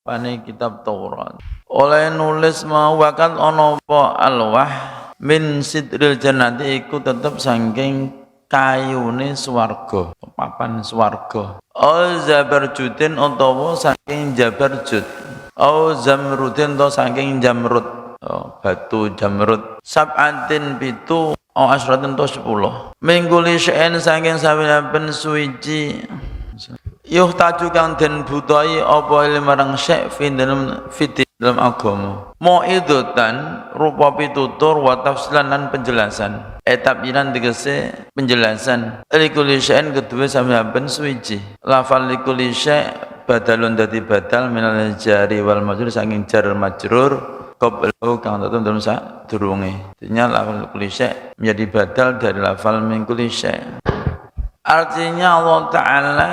pane kitab Taurat. Oleh nulis mawakan ana apa alwah min sidril jannati iku tetep saking kayune swarga, papan swarga. Au zabarjudin utawa saking jabarjud. Au zamrudin to saking jamrud. Batu jamrud. Sab'atin pitu au asratin to 10. Mingguli syai'in saking saben suwiji yuhtaju kang den budai apa marang syekh dalam agama. Mau'idatan rupa pitutur wa tafsilan lan penjelasan. Tabyinan tegese penjelasan. Likulli syai'in kedua saben suwiji. Lafal likulli syai' badalun dadi badal minal jari wal majrur saking jar majrur qablahu kang tetep dalam sadurunge. Artinya lafal likulli syai' menjadi badal dari lafal min kulli syai'. Artinya Allah Ta'ala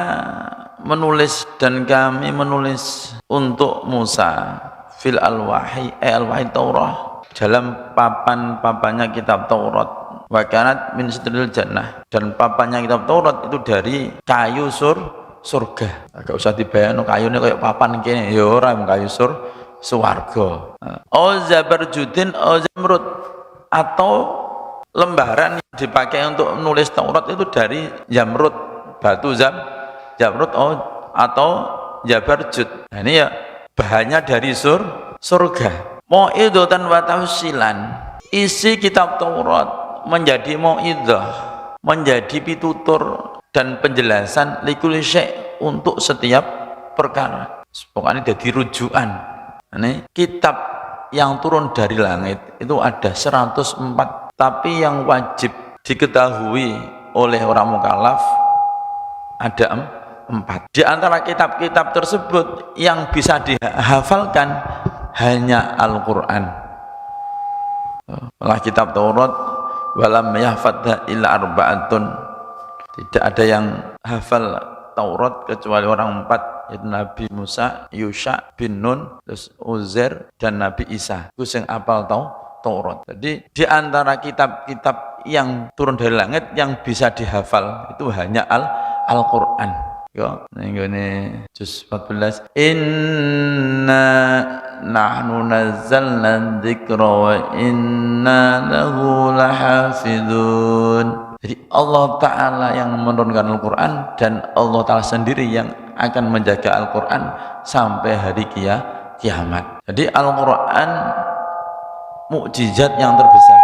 menulis dan kami menulis untuk Musa fil alwahi alwahi Taurat dalam papan-papannya kitab Taurat wa kanat min sidril jannah dan papannya kitab Taurat itu dari kayu surga. Agak usah dibayangno kayune kayak papan kene ya ora kayu swarga. Zabarjudin zamrud atau lembaran yang dipakai untuk menulis Taurat itu dari zamrud, batu jamrud atau jabarjud. Nah, ini ya bahannya dari surga. Mau'idatan wa tafsilan. Isi kitab Taurat menjadi mau'idah, menjadi pitutur dan penjelasan likulli syai' untuk setiap perkara. Pokoknya jadi rujukan. Ini kitab yang turun dari langit itu ada 104, tapi yang wajib diketahui oleh orang mukallaf ada 4. Di antara kitab-kitab tersebut yang bisa dihafalkan hanya Al-Qur'an. Malah kitab Taurat walam yahfadha illa arba'atun. Tidak ada yang hafal Taurat kecuali orang 4, yaitu Nabi Musa, Yusha bin Nun, terus Uzair dan Nabi Isa. Itu yang hafal Taurat. Jadi di antara kitab-kitab yang turun dari langit yang bisa dihafal itu hanya Al-Qur'an. Yo, ini juz 14. Inna nahnu nazzalna dzikra wa inna lahu lahafizun. Jadi Allah Ta'ala yang menurunkan Al-Quran dan Allah Ta'ala sendiri yang akan menjaga Al-Quran sampai hari kiamat. Jadi Al-Quran mukjizat yang terbesar.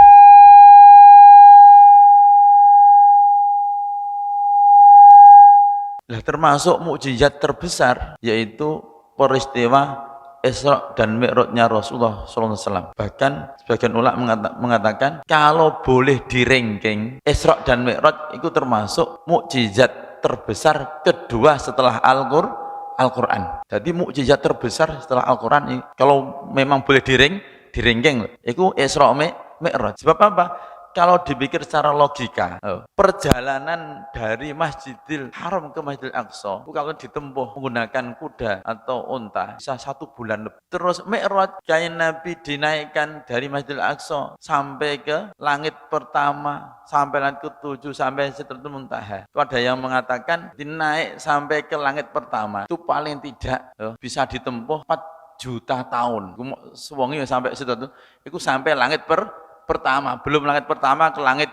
Nah, termasuk mukjizat terbesar yaitu peristiwa Isra dan Mi'rajnya Rasulullah SAW. Bahkan sebagian ulama mengatakan kalau boleh direngking, Isra dan Mi'raj itu termasuk mukjizat terbesar kedua setelah Al-Quran. Jadi mukjizat terbesar setelah Al-Quran kalau memang boleh direngking, itu Isra Mi'raj. Sebab apa? Kalau dipikir secara logika, perjalanan dari Masjidil Haram ke Masjidil Aqsa itu kalau ditempuh menggunakan kuda atau unta bisa 1 bulan lebih. Terus Mi'raj, kain Nabi dinaikkan dari Masjidil Aqsa sampai ke langit pertama, sampai langit ke-7, sampai Sidratul Muntaha. Itu ada yang mengatakan dinaik sampai ke langit pertama itu paling tidak bisa ditempuh 4 juta tahun. Suwengi sampai situ itu sampai langit pertama, belum langit pertama ke langit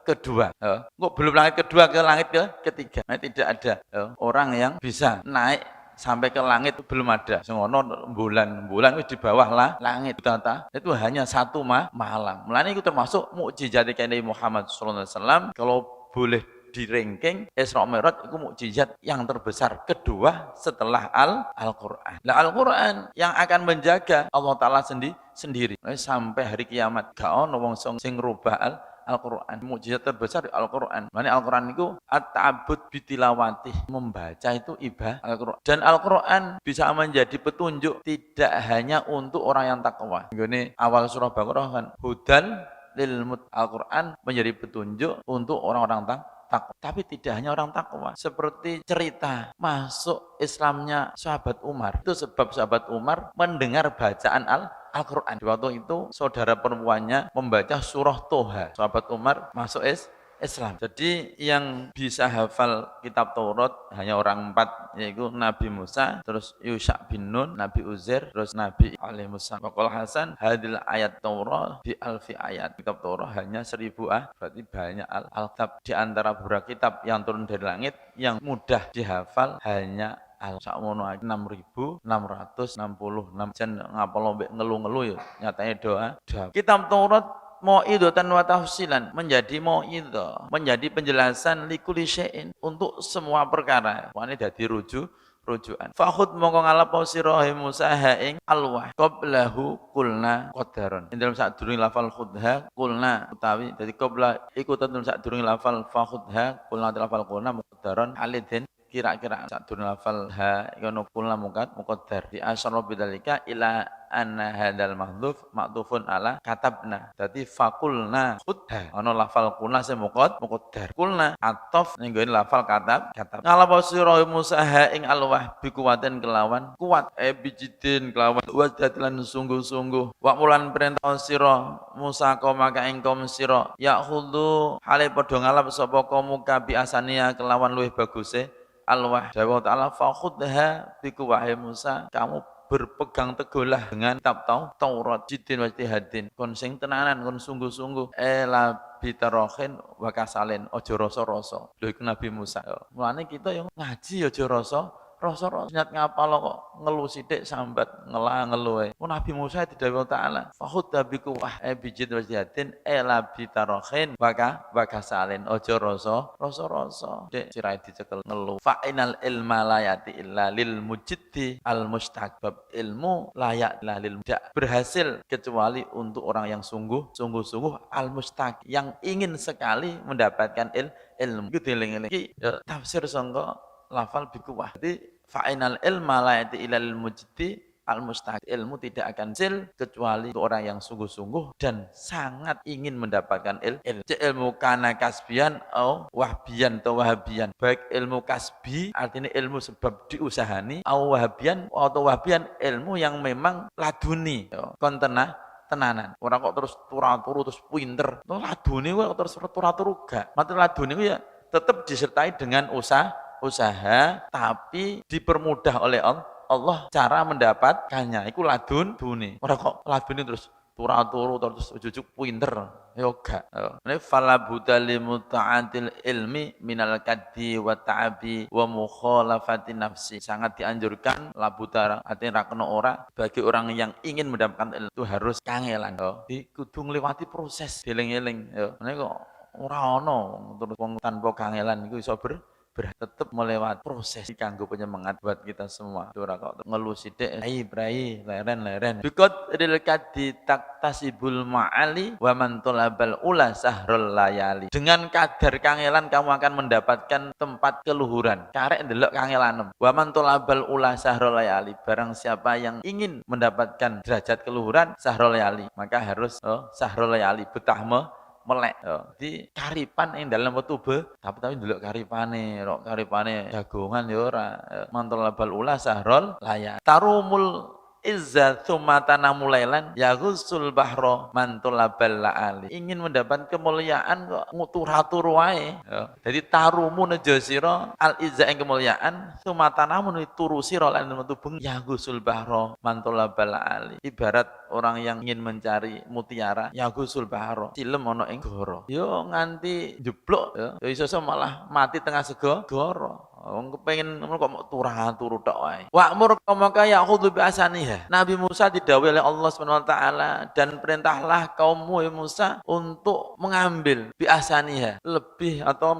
kedua. Belum langit kedua ke langit ketiga. Nah, tidak ada orang yang bisa naik sampai ke langit, belum ada. Sengono bulan itu di bawah langit tata. Itu hanya 1 malam. Mulane itu termasuk mukjizat Nabi Muhammad SAW. Kalau boleh direngking, Isra Mi'raj itu mukjizat yang terbesar kedua setelah Al-Quran. Nah, Al-Quran yang akan menjaga Allah Ta'ala sendiri sampai hari kiamat. Gak ono wong sing rubah Al-Quran. Mukjizat terbesar Al-Quran. Makanya Al-Quran itu at-ta'abbud bitilawati, membaca itu ibadah Al-Quran. Dan Al-Quran bisa menjadi petunjuk tidak hanya untuk orang yang takwa. Ini awal surah Baqarah kan, hudan lil Al-Quran menjadi petunjuk untuk orang-orang takwa. Tapi tidak hanya orang takwa. Seperti cerita masuk Islamnya sahabat Umar. Itu sebab sahabat Umar mendengar bacaan Al-Quran. Di waktu itu saudara perempuannya membaca surah Toha. Sahabat Umar masuk Islam. Jadi yang bisa hafal kitab Taurat hanya orang 4, yaitu Nabi Musa, terus Yusha bin Nun, Nabi Uzair, terus Nabi alaihi Musa. Waqala Hasan hadil ayat Taurat bi alfi ayat. Kitab Taurat hanya 1000 berarti banyak al-kitab. Di antara beberapa kitab yang turun dari langit yang mudah dihafal hanya sakmono 6.666 jan ngapalo mbek ngelu-ngelu ya nyatanya doa. Kitab Taurat mau'idatan wa tafsilan menjadi mau'idah, menjadi penjelasan likulli syai'in untuk semua perkara. Wani dadi rujukan. Fakhud mongko ngalapo sira Musa ha ing alwah qablahu kulna qadaron. Ing dalam sadurunge lafal khudha kulna utawi dadi qabla iku tentu sadurunge lafal fakhudha kulna lafal kulna muqaddaron alidin kira-kira sadurunge lafal ha iku kulna muqaddar di asyara bidzalika ila anna hadal mahdhuf ma'tufun ala katabna. Dadi fakulna khudha ana lafal kulna sing muqaddar. Kulna atof ning ngene lafal katab. Ngalapo sira Musa ha ing alwah bi kuwaten kelawan kuat bijidin kelawan wajadlan sungguh-sungguh. Wa mulan perintah sira Musa kaum maka ing kaum sira ya khudhu hale padha ngalap sapa kaum bi asania kelawan luwih baguse alwah. Dawa ta'ala fa khudha bi kuwahe Musa kamu berpegang teguhlah dengan kitab Taurat jidin wa ijtihadin kon sing tenanan kon sungguh-sungguh la bitarohin wa kasalen aja rasa-rasa. Lho iku Nabi Musa. Mulane kita yang ngaji aja rasa-rasa niat ngapal kok ngelu sithik sambat ngelu. Nabi Musa didhawuhi Ta'ala fakhudha biku wah bijid wa ijtihadin la bitarohin wa kasalen aja rasa-rasa. Dek sirahe dicekel ngelu. Fa inal ilma la yati illa lil mujiddi al mustaqbab. Ilmu layak lil tidak berhasil kecuali untuk orang yang sungguh-sungguh al mustaq yang ingin sekali mendapatkan ilmu. Itu dieling-eling. Iki tafsir sangka lafal bikuwah. Jadi fa'inal ilma la yati illa lil mujiddi al mustaq. Ilmu tidak akan hasil kecuali untuk orang yang sungguh-sungguh dan sangat ingin mendapatkan ilmu kana kasbian atau wahbian atau wahabian. Baik ilmu kasbi artinya ilmu sebab diusahani atau wahabian ilmu yang memang laduni. Kon tenanan. Orang kok terus turu terus pinter. Laduni kok terus turu gak. Mati laduni ya tetap disertai dengan usaha tapi dipermudah oleh Allah cara mendapatkannya. Iku laduni. Ora kok laduni terus turu terus jujuk pinter. Ya gak. Ini fala budali muta'atil ilmi minal kaddi wa ta'abi wa mukhalafati nafsi. Sangat dianjurkan labutara artinya ra kena ora bagi orang yang ingin mendapatkan ilmu itu harus kangelan. Di kudu ngliwati proses dieling-eling. Ini kok ora ono terus wong tanpa kangelan iku iso tetap melewati proses kanggo penyemangat buat kita semua. Ora kok ngelu sithik brai leren. Bikot ril kadi taktasibul ma'ali wa man talabal ula sahrul layali. Dengan kadar kangelan kamu akan mendapatkan tempat keluhuran. Karek ndelok kangelanem. Wa man talabal ula sahrul layali. Barang siapa yang ingin mendapatkan derajat keluhuran sahrul layali, maka harus sahrul layali betah melek di karipan yang dalam wetu tapi ndelok karipane jagongan ya ora mantul labal ula sahrol layak tarumul izza tsumma tanamulailan yaghussul bahro mantul labal laali. Ingin mendapat kemuliaan kok turu wae jadi tarumu nejo sira al izza ing kemuliaan tsumma tanamun turu sira lan metu bengi yaghussul bahro mantul labal laali. Ibarat orang yang ingin mencari mutiara yaghussul bahro silem ana ing goro yo nganti jeblok ya iso malah mati tengah segoro. Wong kepengin kok mau turu tok wae. Wa'mur qaumaka ya'khudhu bi asaniha. Nabi Musa didhawuhi oleh Allah Subhanahu wa taala dan perintahlah kaummu ya Musa untuk mengambil bi asaniha, lebih atau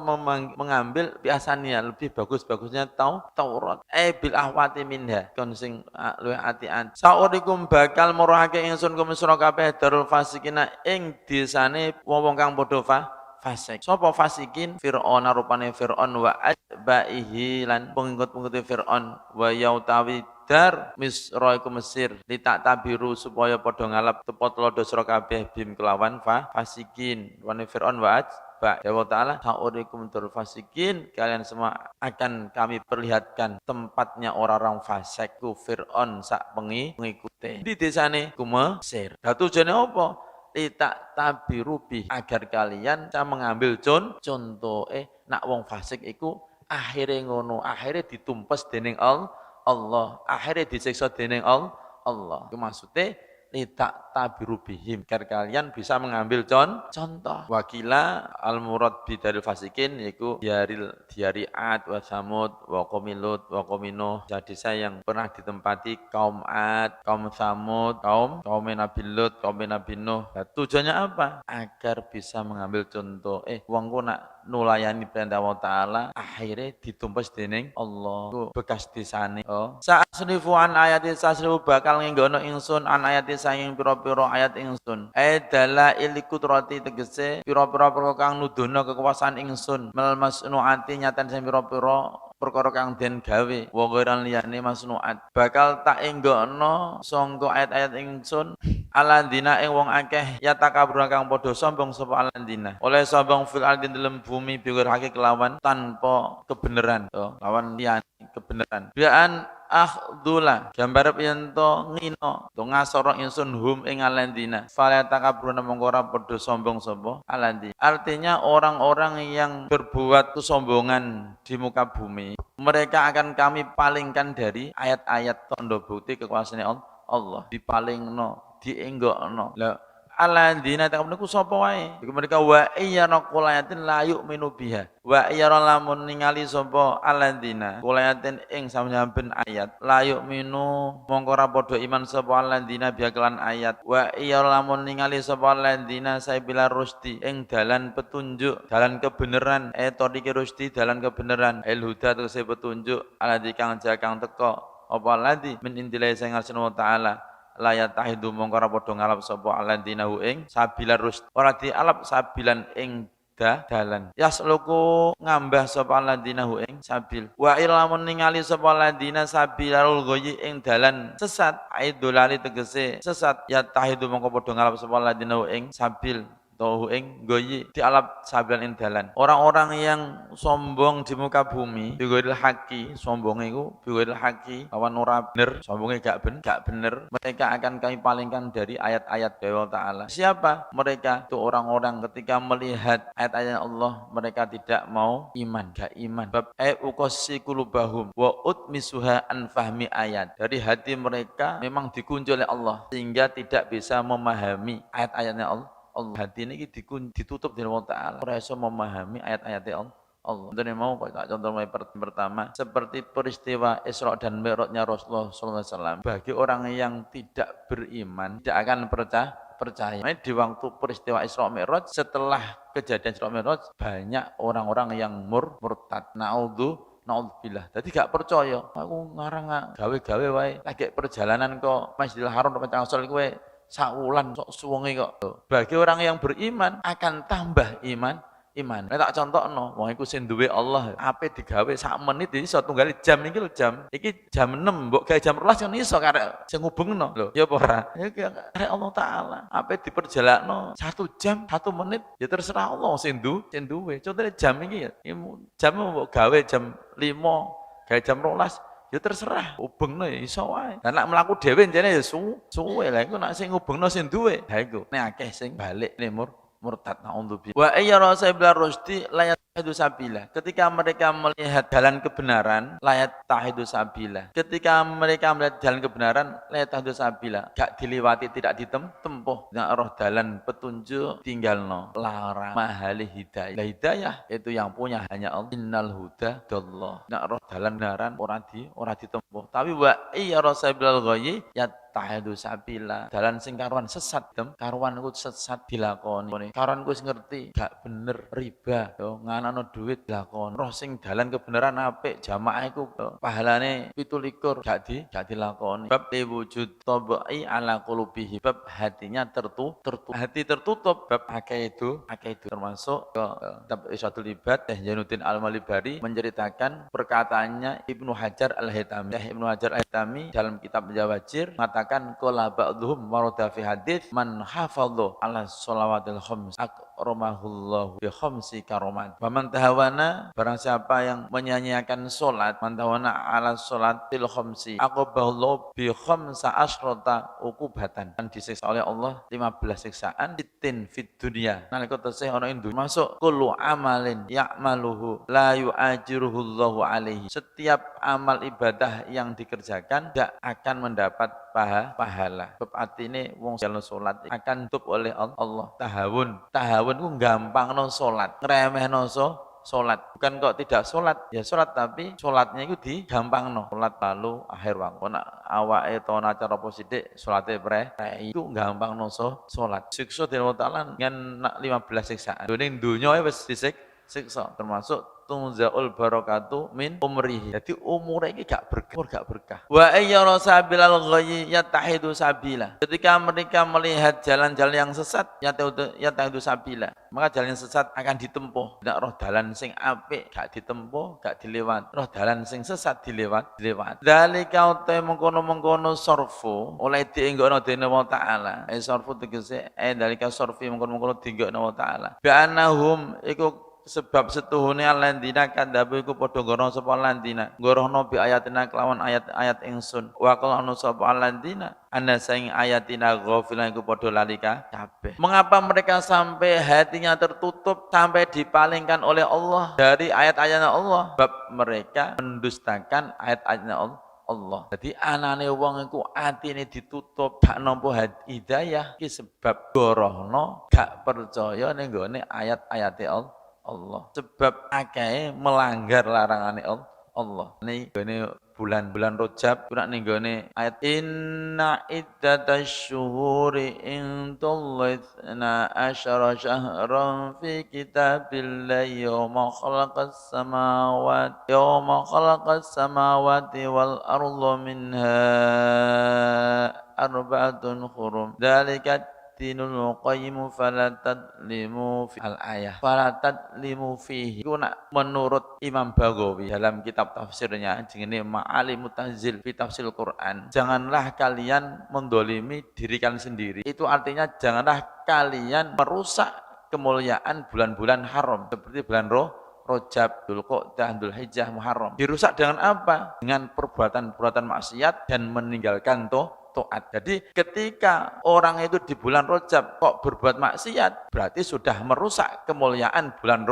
mengambil bi asaniha, lebih bagus-bagusnya Taurat. Bil ahwati minha. Kon sing luwih ati-ati. Saurikum bakal muruhake ingsun kum sira kabeh darul fasikina ing desane wong kang padha fasik. Sapa fasikin? Fir'aun rupane Fir'aun wa atba'ihi lan pengikut-pengikut Fir'aun wa yautawi dar Misra iku Mesir litak tabiru supaya padha ngalap tepat lodo sira kabeh bim kelawan fasikin. Wane Fir'aun wa atba. Ya Ta'ala ta'urikum dur fasikin kalian semua akan kami perlihatkan tempatnya orang-orang fasik ku Fir'aun sak pengikute di desane ku Mesir. Lah tujuane apa? litak tabiru bi agar kalian bisa mengambil contoh nak wong fasik iku akhire ngono, akhire ditumpes dening Allah, akhire disiksa dening Allah. Itu maksudnya litak tabiru bihim agar kalian bisa mengambil contoh. Wakila al murad bidaril fasikin yaitu diari Ad wa Samud wa qaumi Lut wa qaumi Nuh, jadi saya yang pernah ditempati kaum Ad, kaum Samud, kaum Nabi Lut, kaum Nabi Nuh. Nah, tujuannya apa? Agar bisa mengambil contoh. Wong ku nak nulayani perintah Allah Ta'ala akhirnya ditumpes dening Allah. Ku bekas disane. Sa'asrifu an ayati sa'asrifu bakal ngenggono ingsun an ayati saking pira-pira ayat ingsun. Dalail qudrati tegese pira-pira perkara kang nuduhna kekuasaan ingsun. Mel masnuati nyatan sing pira-pira perkara kang den gawe wa ghairan liyane masnuat. Bakal tak enggokno sangka ayat-ayat ingsun alandina ing wong akeh ya takabur kang padha sombong sapa alandina. Oleh sombong fil ardi dalam bumi biwir hakik kelawan tanpa kebenaran. Lawan liyane kebenaran. Bian akhdula gambar yen to ngino to ngasoro ingsun hum ing alandina fala takabruna mongko ora padha sombong sapa alandi. Artinya orang-orang yang berbuat kesombongan di muka bumi mereka akan kami palingkan dari ayat-ayat tondo bukti kekuasaan Allah, dipalingno, dienggokno. Lah aladina takabun ku sapa wae iku mereka wa iyana qulayatin la yu'minu biha wa iyara lamun ningali sapa aladina qulayatin ing sampeyan ayat la yu'minu mongko ora padha iman sapa aladina biha kelan ayat wa iyara lamun ningali sapa aladina saibila rusdi ing dalan petunjuk dalan kebenaran torike rusdi dalan kebenaran el huda tegese petunjuk aladi kang jakang teko apa aladi min indilai sing Allah taala layat tahidu mongko ora padha ngalap sapa aladinahu ing sabilar rusd ora dialap sabilan ing dalan yasluku ngambah sapa aladinahu ing sabil wa ilamun ningali sapa aladina sabilarul ghayyi ing dalan sesat aidolali tegese sesat ya tahidu mongko padha ngalap sapa aladinahu ing sabil tohu ing goyi dialap sabilan ing dalan. Orang-orang yang sombong di muka bumi bigoil haki, sombongnya itu bigoil haki lawan ora bener, sombongnya gak bener, mereka akan kami palingkan dari ayat-ayat Allah Ta'ala. Siapa mereka? Itu orang-orang ketika melihat ayat-ayat Allah mereka tidak mau iman, gak iman. Bab uqassi qulubahum wa utmisuha an fahmi ayat. Dari hati mereka memang dikunci oleh Allah sehingga tidak bisa memahami ayat-ayatnya Allah. Hati ini ditutup dari Allah Ta'ala. Ora iso memahami ayat-ayatnya Allah. Dan mau contoh pertama seperti peristiwa Isra dan Mi'rajnya Rasulullah SAW. Bagi orang yang tidak beriman tidak akan percaya. Di waktu peristiwa Isra Mi'raj setelah kejadian Isra Mi'raj banyak orang-orang yang murtad. Naudzubillah. Jadi gak percaya. Aku ngarang gawe-gawe wae. Lagi perjalanan kok Masjidil Haram sampai Rasul kowe saulan sok suwenge kok. Bagi orang yang beriman akan tambah iman. Nek tak contohno, wong iku sing duwe Allah, ape digawe sak menit iso tunggal jam iki lho jam. Iki jam 6, mbok gawe jam 12 kan iso karek sing ngubungno lho. Ya apa ora? Ya karek Allah Taala. Ape diperjalakno 1 jam, 1 menit ya terserah Allah sing duwe. Contohnya jam iki ya, jam mbok gawe jam 5, gawe jam 12 ya terserah, ubengno ya iso wae. Lah nek mlaku dhewe jane ya suwe lah iku nek sing ngubengno sing duwe. Ha iku nek akeh sing balik murtad naudzubillah. Wa ayyara sabilar rusdi layat tahidu sabila. Ketika mereka melihat jalan kebenaran, layat tahidu sabila. Ketika mereka melihat jalan kebenaran, layat tahidu sabila. Gak dilewati, tidak ditempuh. Nek roh dalan petunjuk tinggalno, larang mahali hidayah. Hidayah itu yang punya hanya Allah. Innal huda dallah. Nek roh dalan kebenaran ora ditempuh. Tapi wa ayyara sabilal ghayyi tahidu sabila. Dalan sing karuan sesat karuan ku sesat dilakoni. Karuan ku ngerti gak bener riba yo nganakno duit dilakoni. Roh sing dalan kebenaran apik jamaah iku pahalane 17 gak dilakoni. Bab wujud tabai ala qulubihi. Bab hatinya tertutup. Hati tertutup bab akeh itu termasuk kitab Irsyadul Ibad Jainuddin Al-Malibari menceritakan perkataannya Ibnu Hajar Al-Haytami. Ibnu Hajar Al-Haytami dalam kitab Jawajir mengatakan qala ba'dhum warada fi hadits man hafadhu ala shalawatil khams akramahullahu bi khamsi karomat. Wa man tahawana, barang siapa yang menyanyiakan salat, man tahawana ala salatil khamsi aqabahullahu bi khamsa asyrata uqubatan, dan disiksa oleh Allah 15 siksaan ditin fid dunya nalika tesih ana ing dunya. Masuk kullu amalin ya'maluhu la yu'ajiruhullahu alaihi, setiap amal ibadah yang dikerjakan tidak akan mendapat pahala. Sebab artine wong jalan salat akan tutup oleh Allah. Tahawun ku gampangno salat, ngremehno salat. Bukan kok tidak salat, ya salat tapi salatnya itu digampangno. Salat lalu akhir waktu nak awake to acara apa sithik salate itu gampangno salat. Siksa dening Allah Taala ngen 15 siksaan. Ning donya wis disiksa, termasuk tunzaul barakatu min umrihi. Jadi umure iki gak berkah. Wa ayyara sabilal ghayyi yatahidu sabila. Ketika mereka melihat jalan-jalan yang sesat, yatahidu sabila, maka jalan yang sesat akan ditempuh. Tidak roh dalan sing apik gak ditempuh, gak dilewat. Roh dalan sing sesat dilewat. Dalika uta mengkono-mengkono sorfu oleh dienggono dening Allah Taala. Sorfu tegese dalika sorfi mengkono-mengkono dienggono Allah Taala. Bi annahum iku sebab setuhune alandina kadhabu iku padha ngorono sapa alandina ngorono bi ayatina kelawan ayat-ayat ingsun wa qala sapa alandina ana saing ayatina ghafilan iku padha lali kabeh. Mengapa mereka sampai hatinya tertutup, sampai dipalingkan oleh Allah dari ayat-ayatnya Allah? Sebab mereka mendustakan ayat-ayatnya Allah. Jadi anane wong iku atine ditutup gak nampa hidayah iki sebab gorohno gak percaya ning gone ayat-ayate Allah. Sebab akeh melanggar larangane Allah. Ini bulan Rajab, ora ning gone ayat inna iddatash syuhuri indallahi asyara syahran fi kitabillahi yawma khalaqas samawati wal arda minha arba'atun hurum. Dzalika dinul qayyim falatadlimu fi al-ayah falatadlimu fihi. Itu menurut Imam Baghawi dalam kitab tafsirnya jenenge Ma'alimut Tanzil fi Tafsir Quran, janganlah kalian mendolimi diri kalian sendiri. Itu artinya janganlah kalian merusak kemuliaan bulan-bulan haram seperti bulan Rajab, Dzulqa'dah, Dzulhijjah, Muharram. Dirusak dengan apa? Dengan perbuatan-perbuatan maksiat dan meninggalkan taat. Jadi ketika orang itu di bulan Rajab kok berbuat maksiat, berarti sudah merusak kemuliaan bulan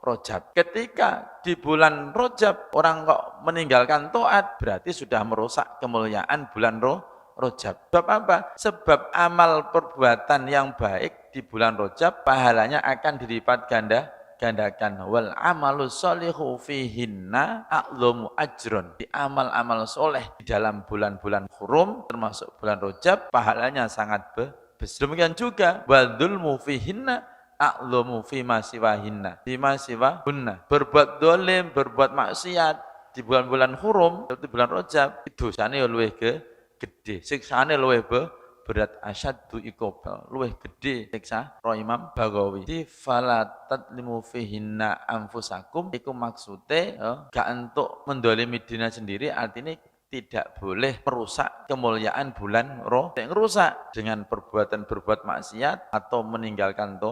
Rajab. Ketika di bulan Rajab orang kok meninggalkan taat, berarti sudah merusak kemuliaan bulan Rajab. Sebab apa? Sebab amal perbuatan yang baik di bulan Rajab pahalanya akan dilipat gandakan. Wal amalu sholihu fihinna a'dhamu ajron. Di amal-amal soleh di dalam bulan-bulan hurum termasuk bulan Rajab pahalanya sangat besar. Demikian juga wadzulmu fihinna a'dhamu fima siwahinna. Fima siwahunna. Berbuat dolim, berbuat maksiat di bulan-bulan hurum seperti bulan Rajab, dosane luwih gede, siksane luwih berat, asyaddu iqobal, luwih gede siksa roh Imam Baghawi. Di falatat limu fihinna anfusakum iku maksude gak entuk mendolimi dina sendiri, artinya tidak boleh merusak kemuliaan bulan yang rusak dengan berbuat maksiat atau meninggalkan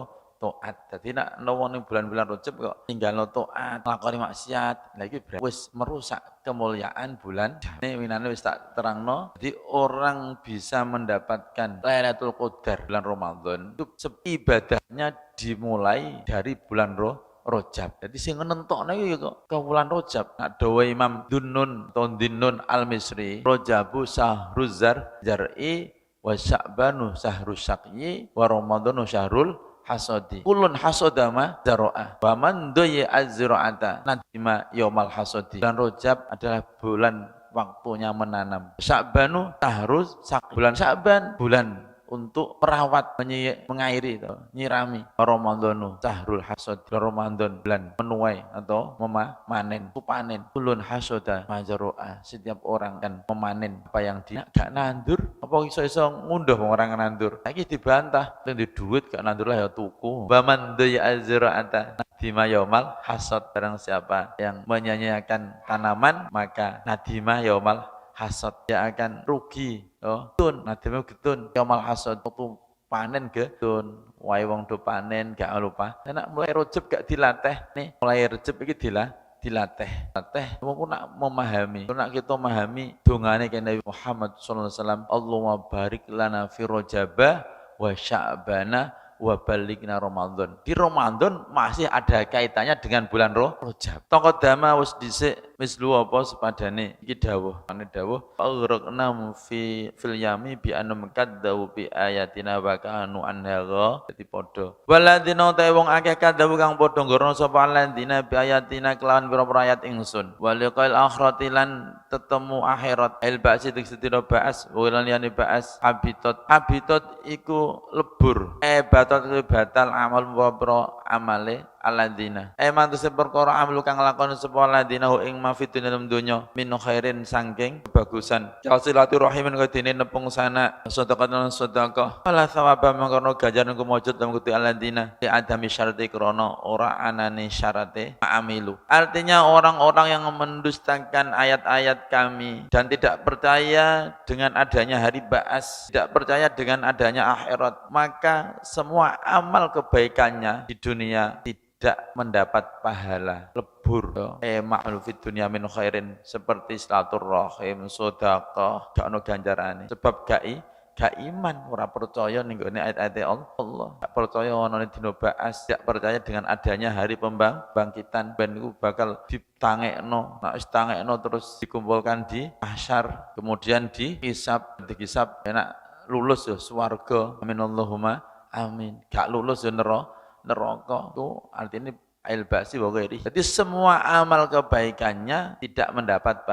taat. Jadi nak wong ning bulan-bulan Rajab kok ninggalno taat, nglakoni maksiat, lha iki wis merusak kemuliaan bulan. Ini winane wis tak terangno. Jadi orang bisa mendapatkan Lailatul Qadar bulan Ramadan itu ibadahnya dimulai dari bulan Rajab. Jadi sing nentokne iki kok ke bulan Rajab. Nak dawa Imam Dunnun Tondinun Al-Misri, Rajabu syahruz zar'i wa Sya'banu syahrus syaqyi wa Ramadhanu syahrul hasodi. Kulun hasodama zaro'ah. Wa man doye az-zira'ata nadima yaumal hasodi. Bulan Rajab adalah bulan waktunya menanam. Sya'banu tahrus, bulan Sya'ban, bulan untuk merawat, mengairi, nyirami. Ramadhanu sahrul hasod, Ramadan bulan menuai atau memanen, panen. Kulun hasoda majaro'a, setiap orang kan memanen apa yang dia gak nandur. Apa iso-iso ngunduh orang nandur? Lagi dibantah, dan di duit gak nandur lah ya tuku. Baman doya azra'ata nadima yaumal hasod. Barang siapa yang menyanyiakan tanaman, maka nadima yaumal hasad, dia akan rugi. Getun, nadime getun yaumal hasad, waktu panen gedun, wae wong do panen gak lupa. Enak mulai Rajab gak dilatih nih, mulai Rajab iki dilatih. Wong ku nak memahami, nak kita memahami dongane Nabi Muhammad sallallahu alaihi wasallam, Allahumma barik lana fi Rajaba wa Sya'bana wa balighna Ramadan. Di Ramadan masih ada kaitannya dengan bulan Rajab. Tongko dama wis dhisik mislu apa sepadane iki dawuh. Ane dawuh aghraqna fil yami bi annam kadzabu bi ayatina wa kanu anha. Dadi padha. Waladina ta wong akeh kadzabu kang padha nggono sapa aladina bi ayatina kelawan pira-pira ayat ingsun. Waliqal akhirati lan tetemu akhirat el ba'si diksetira ba'as wulan yani ba'as habitat iku lebur batal batal amal wa amale aladina mantuse perkara amal kang lakoni sapa aladina hu ing mafidun dalam donya min khairin sangking kebagusan silaturahim kang dene nepung sana sedekah wala sawaba mangkono ganjaran ku mujud dalam kuti aladina di adami syarati krana ora anane syarate amilu. Artinya orang-orang yang mendustakan ayat-ayat kami dan tidak percaya dengan adanya hari ba'as, tidak percaya dengan adanya akhirat, maka semua amal kebaikannya di dunia tidak mendapat pahala, lebur. Ma'al fid dunya min khairin, seperti silaturahim, sedekah, gak ono ganjarane. Sebab gak iman, ora percaya ning gone ayat-ayat Allah, gak percaya ono dina ba'as, gak percaya dengan adanya hari pembangkitan, ben iku bakal ditangekno. Nek wis tangekno terus dikumpulkan di mahsyar, kemudian dihisab enak lulus ya swarga. Amin Allahumma amin. Gak lulus ya neraka. Itu artinya al-ba'si wa ghairi. Jadi semua amal kebaikannya tidak mendapat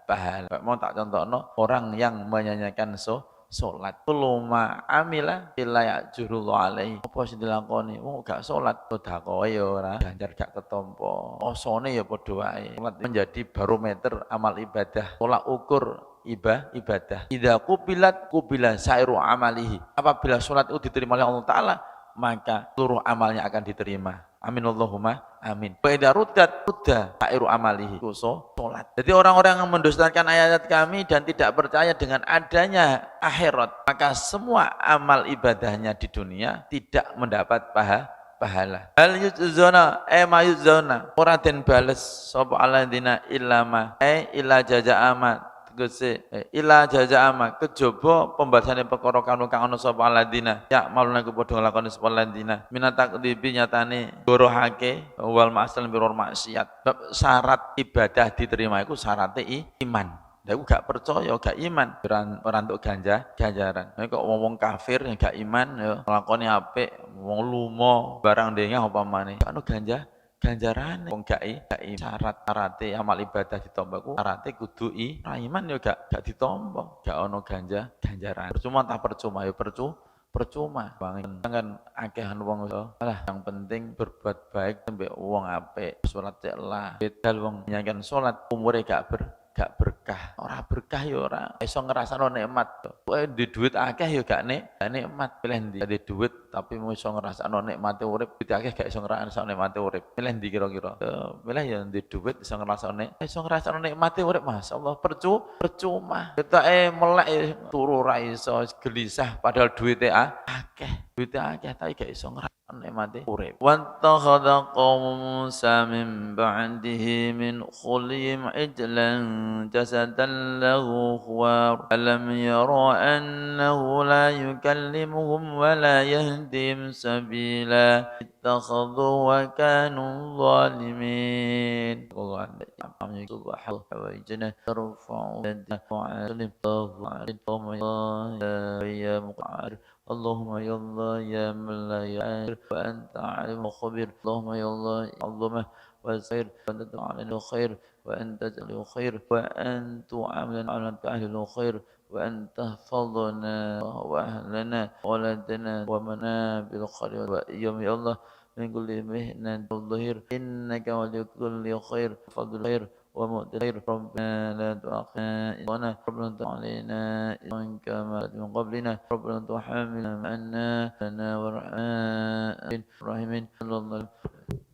pahala. Mau tak contohno orang yang menyanyikan salat. Kuluma amila illa ya'jurullah alaihi. Apa sing dilakoni? Wong gak salat sedekah ya ora, ganjar gak ketompo. Osone ya padha wae. Salat menjadi barometer amal ibadah, tolak ukur ibadah. Idza qubila sairu amalihi. Apabila salat itu diterima oleh Allah Taala, maka seluruh amalnya akan diterima. Amin Allahumma amin. Wa idza rudda sairu amalihi. Salat. Jadi orang-orang yang mendustakan ayat kami dan tidak percaya dengan adanya akhirat, maka semua amal ibadahnya di dunia tidak mendapat pahala. Hal yuzona mayuzona ora den bales sapa alladzina illama illa jaza'ama tegese ila jazaama kejaba pembahasan perkara kang ana sapa alladzina ya maluna padha nglakoni sapa alladzina minatakdibi nyatane gorohake wal ma'sal birur maksiat. Syarat ibadah diterima iku syarate iman. Lah aku gak percaya, gak iman, ora entuk ganjaran. Nek kok wong kafir yang gak iman ya nglakoni apik, wong lumo barang dengah apa maneh gak ono ganjaran wong gak syarat-syarate amal ibadah ditampa ku syarate kudu iman ya gak ditampa, gak ono ganjaran. Percuma ya percuma. Kan akehan wong alah yang penting berbuat baik mbek wong apik, salat cek lah. Bedal wong nyanyikan salat umure gak berkah. Ora berkah ya ora iso ngrasakno nikmat. Kowe di duit akeh ya gak nikmat. Pilih ndi? Di duit tapi mau iso ngrasakno nikmate urip, duit akeh gak iso ngrasakno nikmate urip. Pilih ndi kira-kira? Pilih ya di duit iso ngrasakno nikmate urip, masyaallah percuma. Ketoke melek turu ra iso gelisah padahal duite akeh. Duite akeh tapi gak iso ngrasakno nikmate urip. Wattakhadha qaum Musa min ba'dihi min khulihim ijlan jasadan lahu khuwar alam yara annahu la yukallimuhum wa la yahdihim sabila ittakhadhu wa kanu zalimin. Subhanahu wa ta'ala tarfa'u ya muqarrib. Allahumma ya Allah ya man la ya'ir wa anta alim khabir. Allahumma ya Allah azamah wa khair wa anta ta'ala khair wa anta ta'ala khair wa antu amalan ala ta'ala khair wa anta fadlana wa ahlana wa ladana wa mana bil khair wa iyam ya Allah min kulli mihnan dhahir innaka wali kulli khair fadl khair ومؤتخر ربنا لا تؤاخذنا ربنا علينا إن كما من قبلنا ربنا تحملنا معنا لنا ورحمنا الراحمين صلى الله عليه وسلم.